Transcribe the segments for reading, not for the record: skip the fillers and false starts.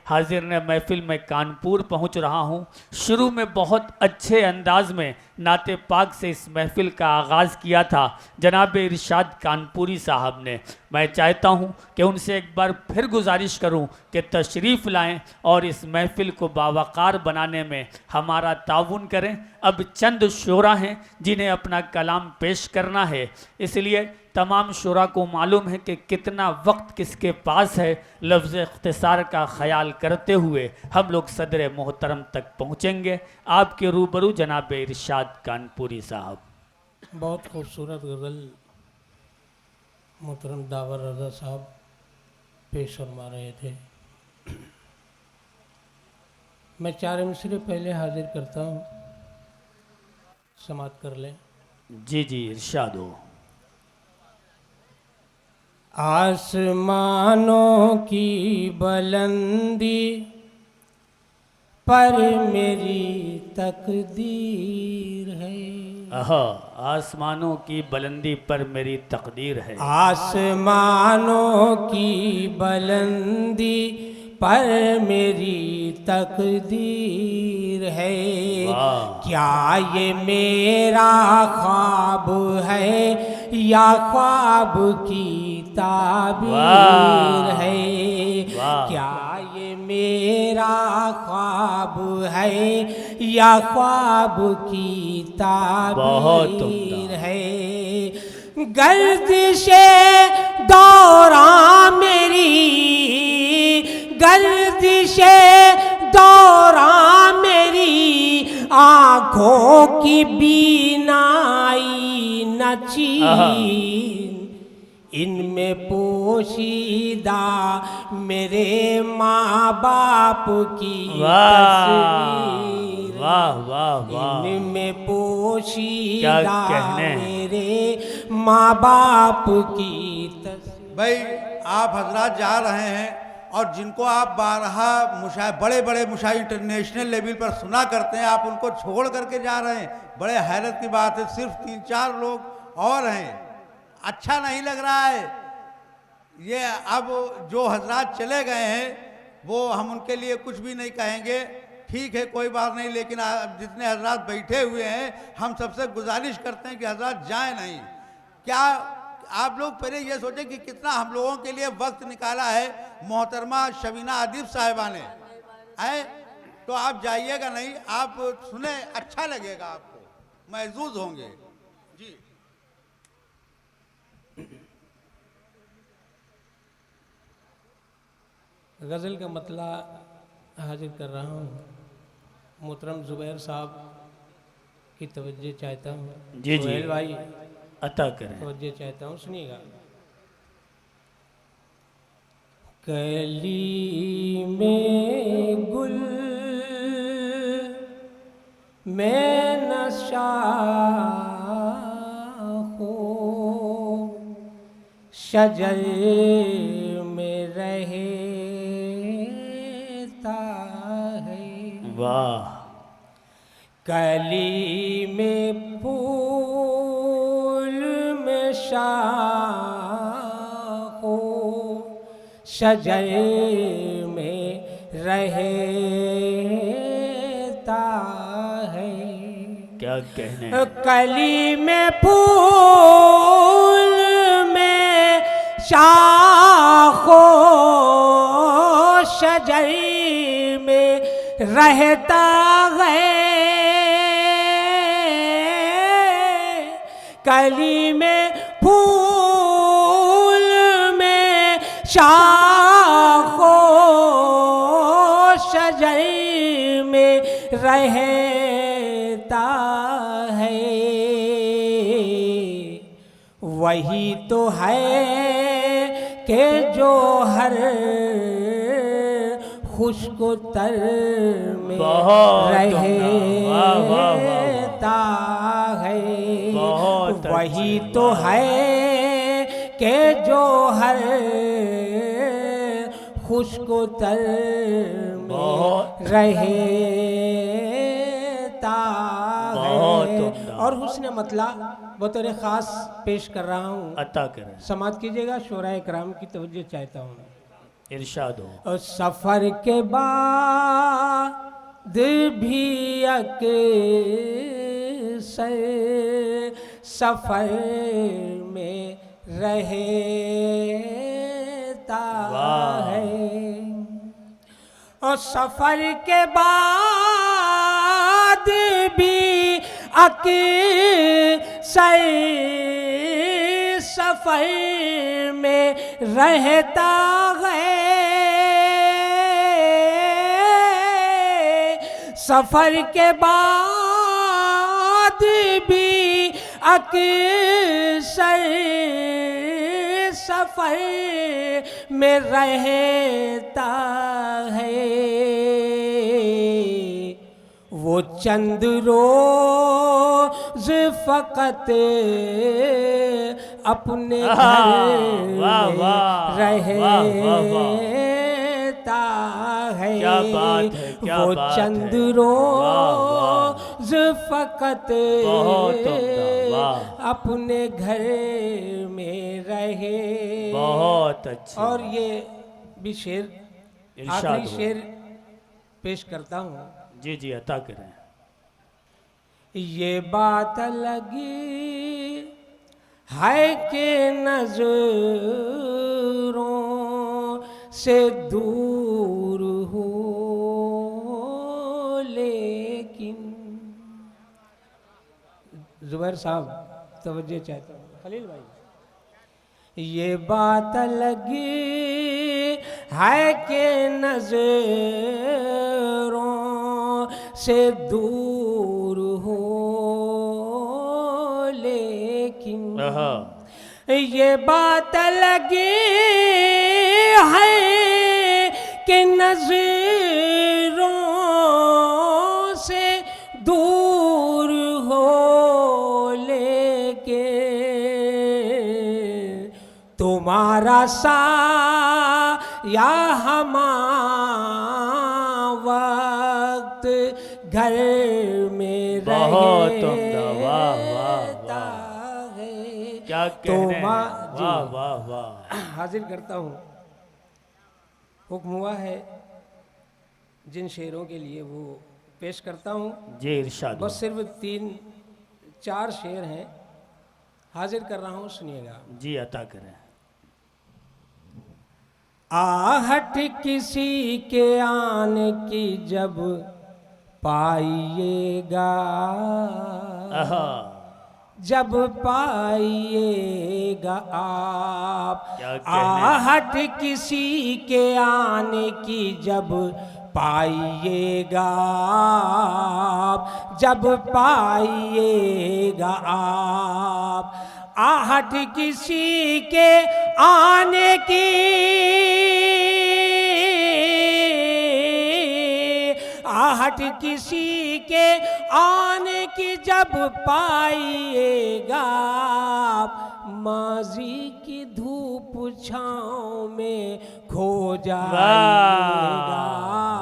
हाजिर ने महफिल में कानपुर पहुंच रहा हूं। शुरू में बहुत अच्छे अंदाज में नाते पाक से इस महफिल का आगाज़ किया था जनाब इरशाद कानपुरी साहब ने। मैं चाहता हूं कि उनसे एक बार फिर गुजारिश करूं कि तशरीफ़ लाएं और इस महफिल को बावकार बनाने में हमारा ताउन करें। अब चंद शोरा हैं जिन्हें अपना कलाम पेश करना है, इसलिए तमाम शुरा को मालूम है कि कितना वक्त किसके पास है। लफ्ज़ इख्तिसार का ख्याल करते हुए हम लोग सदर मोहतरम तक पहुँचेंगे। आपके रूबरू जनाब इरशाद कानपुरी साहब। बहुत खूबसूरत गज़ल मोहतरम दावर रज़ा साहब पेश फरमा रहे थे। मैं 4 मिसरे पहले हाजिर करता हूँ, समात कर लें। जी जी इरशाद हो। आसमानों की बुलंदी पर मेरी तकदीर है। आसमानों की बुलंदी पर मेरी तकदीर है। आसमानों की बुलंदी पर मेरी तकदीर है। क्या ये मेरा ख्वाब है या ख्वाब की ताबीर है? क्या ये मेरा ख्वाब है या ख्वाब की ताबीर है? गर्दिशे दौरा मेरी, गर्दिशे दौरा मेरी आँखों की बीनाई नचीन, इनमें पोशीदा मेरे माँ बाप की तस्वीर। वाह वाह वाह, इनमें पोशीदा मेरे माँ बाप की तस्वीर। भाई आप हजरात जा रहे हैं और जिनको आप बड़े बड़े मुशायर इंटरनेशनल लेवल पर सुना करते हैं, आप उनको छोड़ करके जा रहे हैं। बड़े हैरत की बात है, सिर्फ 3-4 लोग और हैं। अच्छा नहीं लग रहा है ये। अब जो हजरात चले गए हैं वो हम उनके लिए कुछ भी नहीं कहेंगे, ठीक है कोई बात नहीं, लेकिन जितने हजरात बैठे हुए हैं हम सबसे गुजारिश करते हैं कि हजरात जाएं नहीं। क्या आप लोग पहले ये सोचें कि कितना हम लोगों के लिए वक्त निकाला है मोहतरमा शबीना आदिब साहिबा ने, है तो आप जाइएगा नहीं, आप सुने, अच्छा लगेगा, आपको महसूस होंगे। जी गज़ल का मतला हाजिर कर रहा हूँ। मोहतरम ज़ुबैर साहब की तवज्जो चाहता हूँ। जी जी भाई अता करें, तवज्जो चाहता हूँ, सुनिएगा। कली में गुल में नशा हो, शजर में रहता है। वाह। कली में फूल में शाख हो, शजर में रहता है। क्या कहने, कली में फूल में शाख हो, शजर में रहता है। कली में फूल में शाख हो, शजर में रहता है। वही तो है कि जो हर खुश्को तर में रहता है। वही तो है कि जो हर खुश्को तर में रहता है। और हुस्न मतला बतौर ख़ास पेश कर रहा हूँ, अता करें। समात कीजिएगा। शोरा इकराम की तवज्जो चाहता हूँ। इरशाद हो। और सफर के बाद भी अक्सर सफर में रहता वाह। है। और सफर के बाद भी अक्सर सफर में रहता है। सफर के बाद भी अक्सर सफर में रहता है। वो चंद रोज फकत अपने घर वाह, में वाह, रहता है। क्या बात है, क्या वो बात चंद है। रोज फकत बहुत उम्दा, वाह। अपने घर में रहे। बहुत अच्छे। और ये भी शेर, इरशाद आखिरी हो। शेर पेश करता हूँ। जी जी अता करें। ये बात लगी है कि नजरों से दूर हो, लेकिन जुबैर साहब तवज्जो चाहता हूँ। खलील भाई, ये बात लगी है कि नजरों से दूर हो, लेकिन ये बात लगी है कि नजरों से दूर हो, लेकिन तुम्हारा साया हमारा वक्त घर में बहुत उम्दा, वाह, वाह, रहता है। क्या कहने हैं। जी। वाह वाह वाह। हाजिर करता हूँ। हुक्म हुआ है जिन शेरों के लिए वो पेश करता हूँ। जी इरशाद हो। बस सिर्फ 3-4 शेर हैं, हाजिर कर रहा हूँ, सुनिएगा। जी अता करें। आहट किसी के आने की जब पाइएगा, आहा, जब पाइएगा आप। क्या कहने। आहट किसी के आने की जब पाइएगा आप, जब पाइएगा आप। आहट किसी के आने की, आहट किसी के आने की जब पाइएगा, माजी की धूप छाँव में खो जाइएगा,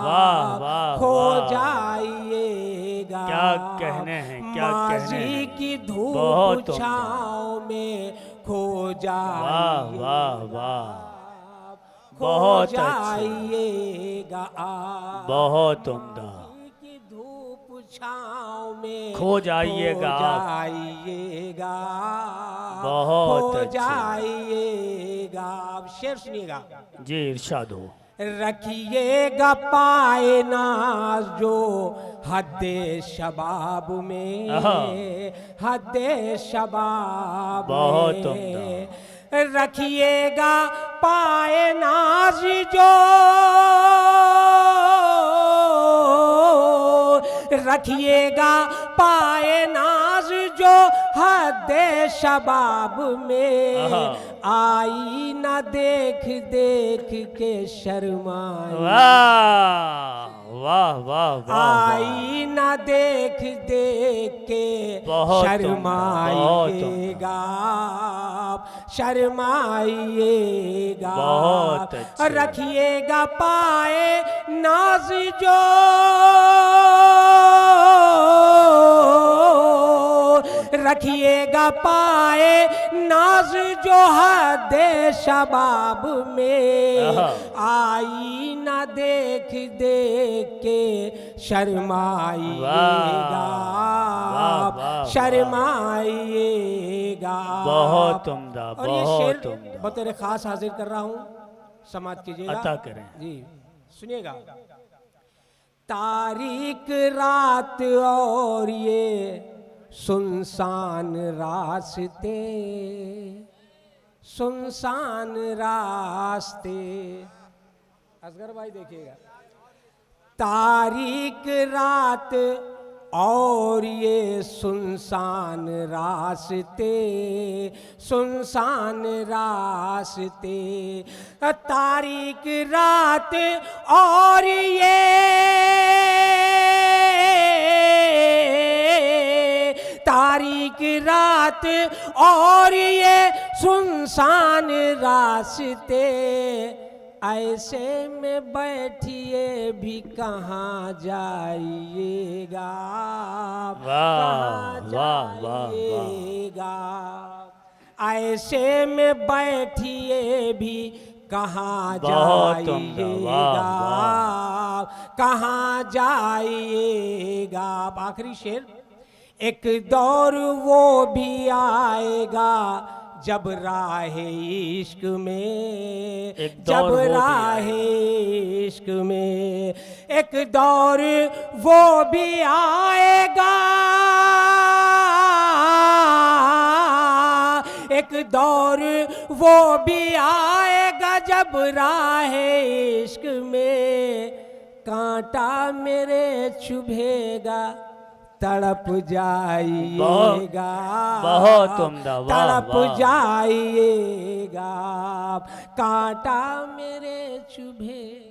वाह, वाह, खो वाह। जाइएगा। क्या कहने हैं, क्या कहने माजी हैं। की बहुत धूप उम्दा। छाँव में खो जाइएगा, वाह वाह वाह। खो बहुत अच्छे। जाइएगा आप। बहुत उम्दा। की धूप छाँव में खो जाइएगा आप। जाइएगा, बहुत खो अच्छे। जाइएगा आप। शेर सुनिएगा। जी इरशाद हो। रखिएगा पाए नाज जो हद्दे शबाब में, आहा। हद्दे शबाब बहुत में। उम्दा। रखिएगा पाए नाज जो, रखिएगा पाए नाज जो हद्दे शबाब में। आहा। आई न देख देख के शर्माई, वाह वाह वाह वाह। आई न देख देख के बहुत शर्माइएगा, शर्माइएगा। बहुत अच्छे। रखिएगा पाए नाज जो, रखिएगा पाए नाज जो हद शबाब में, आई ना देख देख के शर्माइएगा, शर्माइएगा। बहुत उम्दा, और ये बहुत शेर उम्दा। बतौर खास हाजिर कर रहा हूँ, समाज कीजिएगा। अता करें। जी सुनिएगा। तारीक रात और ये सुनसान रास्ते, सुनसान रास्ते। असगर भाई देखिएगा। तारीक रात और ये सुनसान रास्ते, सुनसान रास्ते। तारीक रात और ये तारीक रात और ये सुनसान रास्ते, ऐसे में बैठिए भी कहाँ जाइएगा, कहाँ जाइएगा। ऐसे में बैठिए भी कहाँ जाइएगा, कहाँ जाइएगा। आखिरी शेर। एक दौर वो भी आएगा जब राहे इश्क में, जब राहे इश्क में। एक दौर वो भी आएगा, एक दौर वो भी आएगा जब राहे इश्क में कांटा मेरे चुभेगा, तड़प जाइएगा, बहुत उम्दा, तड़प जाइएगा। कांटा मेरे चुभे